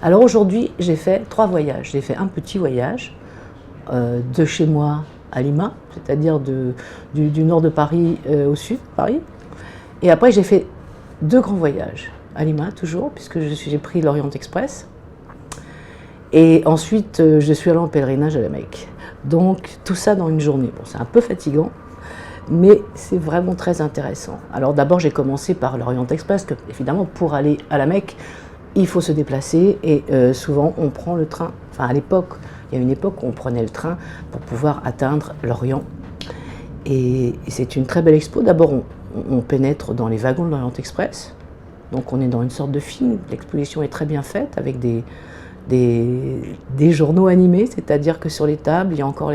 Alors aujourd'hui, j'ai fait 3 voyages. J'ai fait un petit voyage de chez moi à Lima, c'est-à-dire du nord de Paris au sud de Paris. Et après, j'ai fait 2 grands voyages à Lima, toujours, puisque j'ai pris l'Orient Express. Et ensuite, je suis allée en pèlerinage à la Mecque. Donc, tout ça dans une journée. Bon, c'est un peu fatigant, mais c'est vraiment très intéressant. Alors d'abord, j'ai commencé par l'Orient Express, que évidemment, pour aller à la Mecque, il faut se déplacer et souvent, on prend le train. Enfin, à l'époque, il y a une époque où on prenait le train pour pouvoir atteindre l'Orient. Et c'est une très belle expo. D'abord, on pénètre dans les wagons de l'Orient Express. Donc, on est dans une sorte de film. L'exposition est très bien faite avec des journaux animés, c'est-à-dire que sur les tables, il y a encore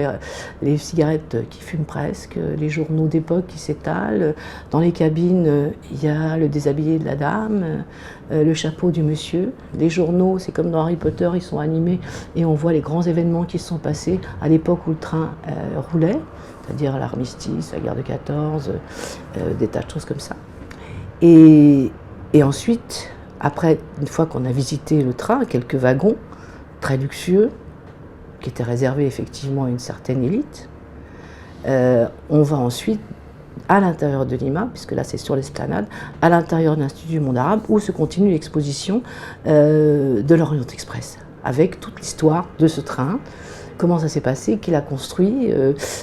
les cigarettes qui fument presque, les journaux d'époque qui s'étalent. Dans les cabines, il y a le déshabillé de la dame, le chapeau du monsieur. Les journaux, c'est comme dans Harry Potter, ils sont animés et on voit les grands événements qui se sont passés à l'époque où le train roulait, c'est-à-dire l'armistice, la guerre de 14, des tas de choses comme ça. Et ensuite, après, une fois qu'on a visité le train, quelques wagons très luxueux, qui étaient réservés effectivement à une certaine élite, on va ensuite à l'intérieur de Lima, puisque là c'est sur l'esplanade, à l'intérieur de l'Institut du monde arabe, où se continue l'exposition de l'Orient Express, avec toute l'histoire de ce train, comment ça s'est passé, qui l'a construit,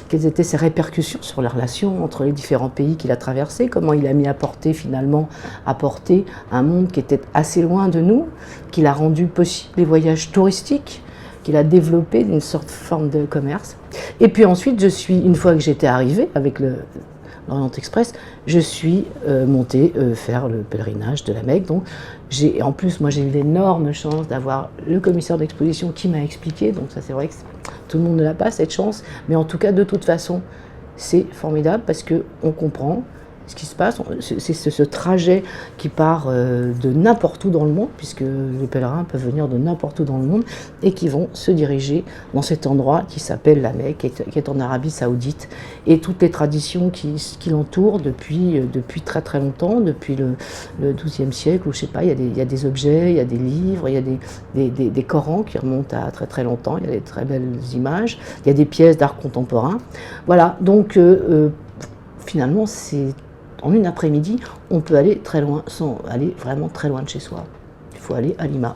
quelles étaient ses répercussions sur les relations entre les différents pays qu'il a traversés, comment il a mis à porter un monde qui était assez loin de nous, qu'il a rendu possible les voyages touristiques, qu'il a développé d'une sorte de forme de commerce. Et puis ensuite, une fois que j'étais arrivée avec l'Orient Express, je suis montée faire le pèlerinage de la Mecque. Donc, en plus, moi, j'ai eu l'énorme chance d'avoir le commissaire d'exposition qui m'a expliqué. Donc, ça, c'est vrai que tout le monde ne l'a pas, cette chance. Mais en tout cas, de toute façon, c'est formidable parce qu'on comprend ce qui se passe. C'est ce trajet qui part de n'importe où dans le monde, puisque les pèlerins peuvent venir de n'importe où dans le monde et qui vont se diriger dans cet endroit qui s'appelle la Mecque, qui est en Arabie Saoudite, et toutes les traditions qui l'entourent depuis très très longtemps, depuis le XIIe siècle, où je sais pas, il y a des objets, il y a des livres, il y a des Corans qui remontent à très très longtemps, il y a des très belles images, il y a des pièces d'art contemporain. Voilà, donc finalement, en une après-midi, on peut aller très loin sans aller vraiment très loin de chez soi. Il faut aller à Lima.